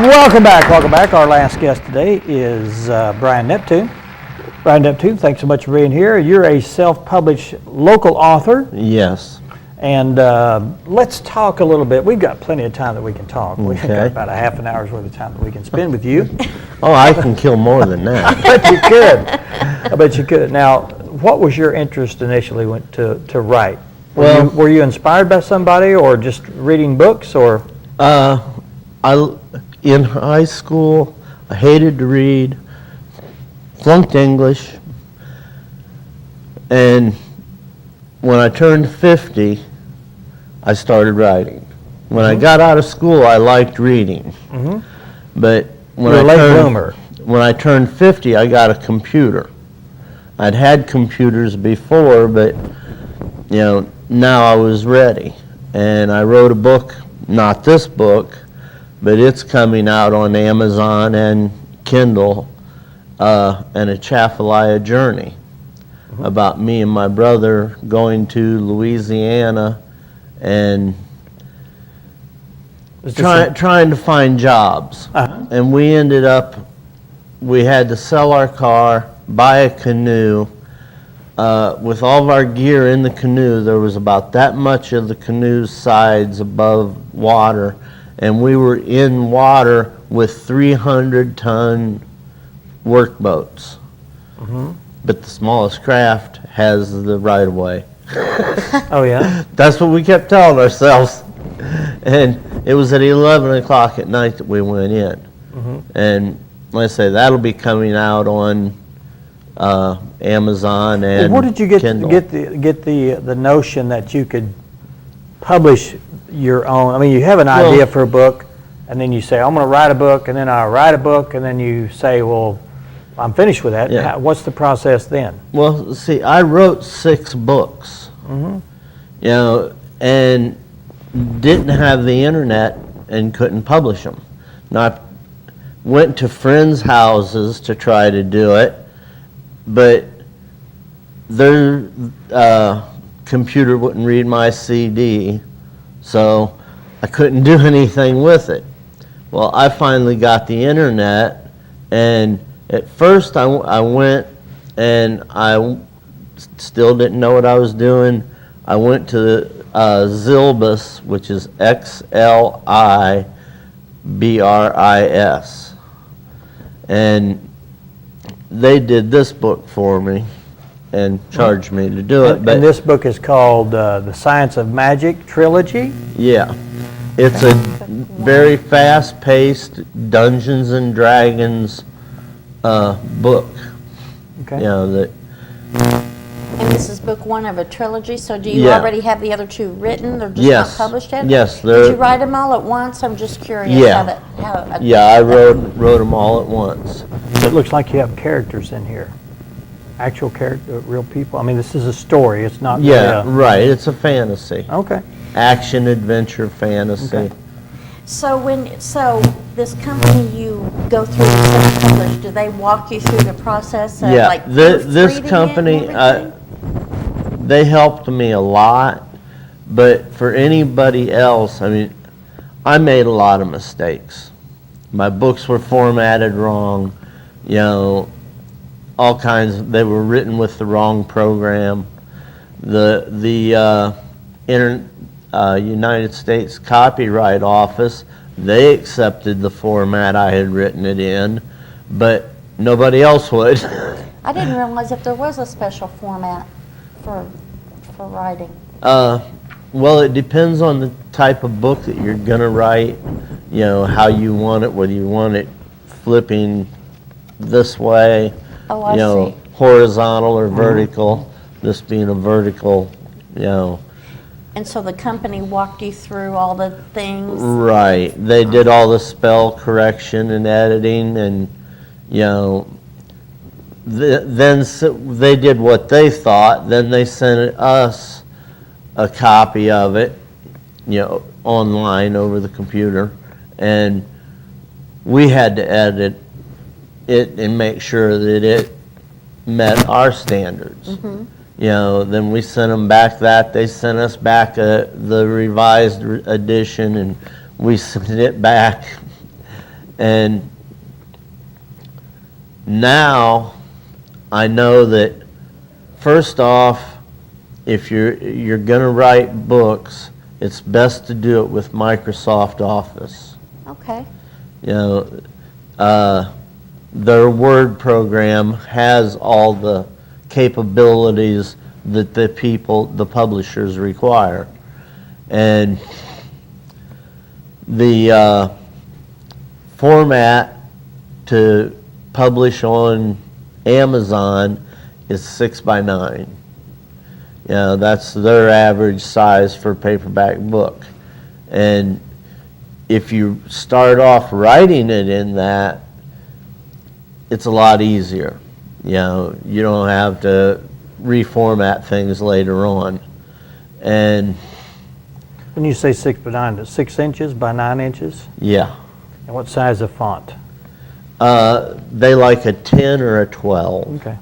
Welcome back, welcome back. Our last guest today is Brian Neptune. Brian Neptune, thanks so much for being here. You're a self-published local author. Yes. And let's talk a little bit. We've got plenty of time that we can talk. We've got about a half an hour's worth of time that we can spend with you. Oh, I can kill more than that. I bet you could. I bet you could. Now, what was your interest initially to write? Were you inspired by somebody or just reading books or? In high school, I hated to read, flunked English, and when I turned 50, I started writing. When I got out of school, I liked reading, but when I turned 50, I got a computer. I'd had computers before, but now I was ready, and I wrote a book, not this book, but it's coming out on Amazon and Kindle, and a Chafalaya journey about me and my brother going to Louisiana and trying to find jobs. And we had to sell our car, buy a canoe. With all of our gear in the canoe, there was about that much of the canoe's sides above water, and we were in water with 300-ton workboats. But the smallest craft has the right-of-way. Oh, yeah? That's what we kept telling ourselves. And it was at 11 o'clock at night that we went in. And like I say, that'll be coming out on Amazon and where did you get Kindle. get the notion that you could publish your own? I mean, you have an idea for a book, and then you say, I'm going to write a book, and then I write a book, and then you say, well, I'm finished with that. Yeah. What's the process then? Well, see, I wrote 6 books, and didn't have the internet and couldn't publish them. Now, I went to friends' houses to try to do it, but their computer wouldn't read my CD, so I couldn't do anything with it. Well, I finally got the internet, and at first I went and I still didn't know what I was doing. I went to Xilbris, which is Xlibris, and they did this book for me and charged me to do it. And this book is called The Science of Magic Trilogy? Yeah. It's a very fast-paced Dungeons and Dragons book. Okay. And this is book 1 of a trilogy, so do you already have the other 2 written? They're just not published yet? Yes. Did you write them all at once? I'm just curious. Yeah. I wrote them all at once. It looks like you have characters in here. Actual character, real people. I mean, this is a story. It's not. Yeah, right. It's a fantasy. Okay. Action, adventure, fantasy. Okay. So this company you go through to self-publish, do they walk you through the process of this company, they helped me a lot, but for anybody else, I mean, I made a lot of mistakes. My books were formatted wrong, all kinds. They were written with the wrong program. The United States Copyright Office, they accepted the format I had written it in, but nobody else would. I didn't realize if there was a special format for writing. Well, it depends on the type of book that you're going to write, how you want it, whether you want it flipping this way, see. horizontal or vertical, this being a vertical, And so the company walked you through all the things? Right. They did all the spell correction and editing, and, then they did what they thought. Then they sent us a copy of it, online over the computer, and we had to edit it and make sure that it met our standards. Then we sent them back they sent us back the revised edition, and we sent it back. And now I know that, first off, if you're going to write books, it's best to do it with Microsoft Office. Okay. You know, their Word program has all the capabilities that the publishers require. And the format to publish on Amazon is 6x9. You know, that's their average size for a paperback book. And if you start off writing it in that, it's a lot easier. You know, you don't have to reformat things later on. And When you say 6x9, it's 6 inches by 9 inches? yeah, And what size of font? they like a 10 or a 12. Okay.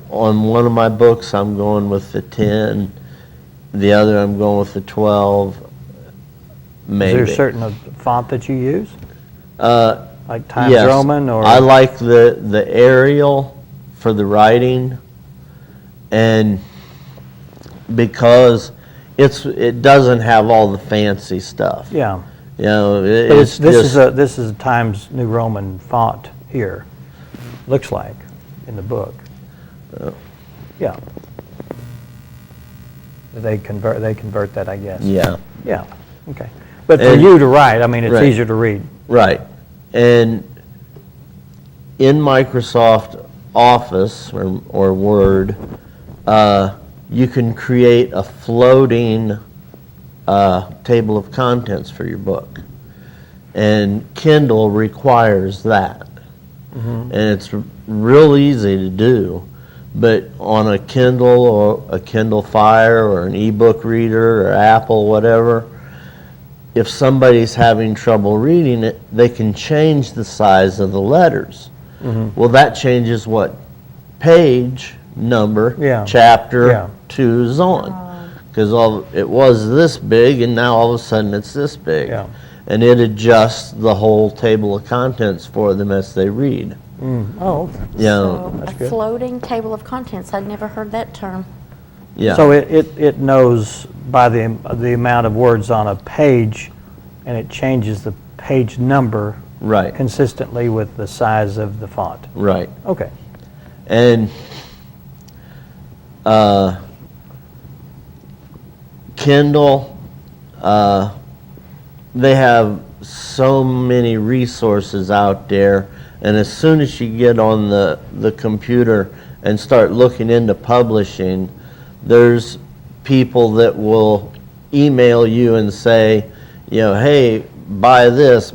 On one of my books, I'm going with the 10. The other, I'm going with the 12. Maybe. Is there a certain font that you use? Like Times Yes. Roman or? I like the Arial for the writing, and because it doesn't have all the fancy stuff. Yeah. You know, But it's this just, is a Times New Roman font here, looks like, in the book. Yeah. They convert that, I guess. yeah, Yeah, okay. But for And- you to write, I mean, it's Right. easier to read. right. And in Microsoft Office or Word, you can create a floating table of contents for your book. And Kindle requires that. And it's real easy to do. But on a Kindle or a Kindle Fire or an ebook reader or Apple, whatever, if somebody's having trouble reading it, they can change the size of the letters. Well, that changes what page number, Yeah. chapter Yeah. 2 is on. Because it was this big, and now all of a sudden it's this big. Yeah. And it adjusts the whole table of contents for them as they read. Oh, okay. You know, So a good. floating table of contents, I'd never heard that term. yeah. So it knows by the amount of words on a page, and it changes the page number Right, consistently with the size of the font. right. Okay. And Kindle, they have so many resources out there, and as soon as you get on the computer and start looking into publishing, there's people that will email you and say, you know, hey, buy this,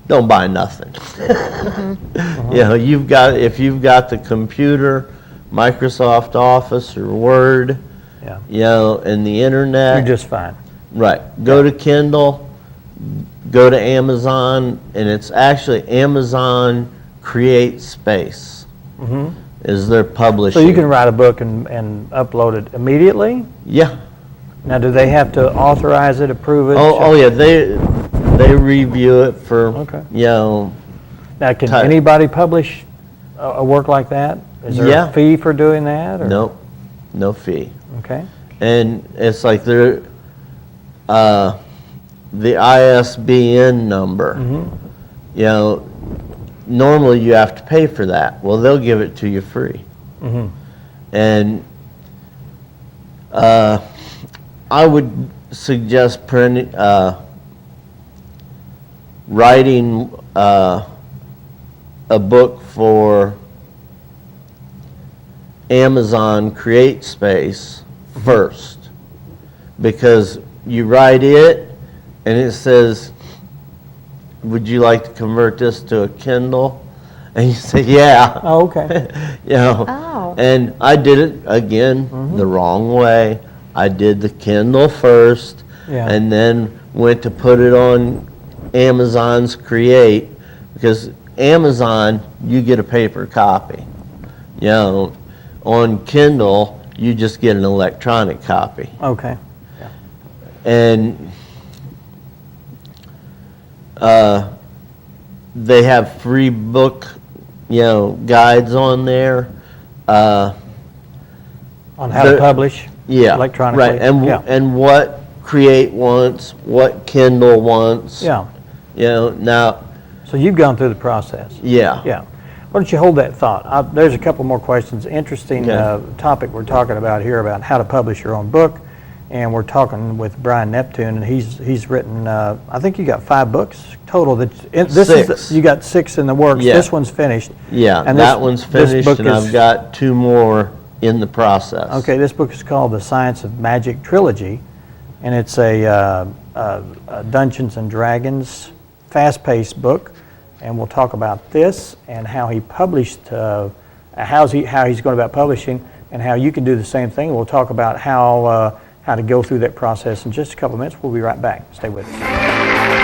don't buy nothing. You know, if you've got the computer, Microsoft Office or Word, Yeah. you know, and the internet. You're just fine. Right. Go to Kindle, go to Amazon, and it's actually Amazon Create Space is their publishing. So you can write a book and upload it immediately? Yeah. Now, do they have to authorize it, approve it? Oh yeah, they review it for, Okay. you know, Now, can type. anybody publish a work like that? Is there Yeah. a fee for doing that? Or? nope, no fee. Okay. And it's like the ISBN number, you know, normally you have to pay for that. Well, they'll give it to you free. And I would suggest writing a book for Amazon Create Space first, because you write it and it says, would you like to convert this to a Kindle? And you say, yeah. Oh, okay. You know, Oh. and I did it again the wrong way. I did the Kindle first, Yeah. and then went to put it on Amazon's Create, because Amazon, you get a paper copy. You know, on Kindle, you just get an electronic copy. Okay. And they have free book, guides on there. On how to publish Yeah, electronically? right, and what Create wants, what Kindle wants. Yeah, Now, so you've gone through the process. yeah. Yeah. Why don't you hold that thought? There's a couple more questions. Interesting Okay. topic we're talking about here about how to publish your own book. And we're talking with Brian Neptune, and he's written, I think you got 5 books total. Six. You got 6 in the works. Yeah. This one's finished. Yeah, And that one's this finished, book and is- I've got 2 more in the process. Okay, this book is called The Science of Magic Trilogy, and it's a Dungeons and Dragons fast-paced book. And we'll talk about this and how he published, how he's going about publishing, and how you can do the same thing. We'll talk about how to go through that process in just a couple of minutes. We'll be right back. Stay with us.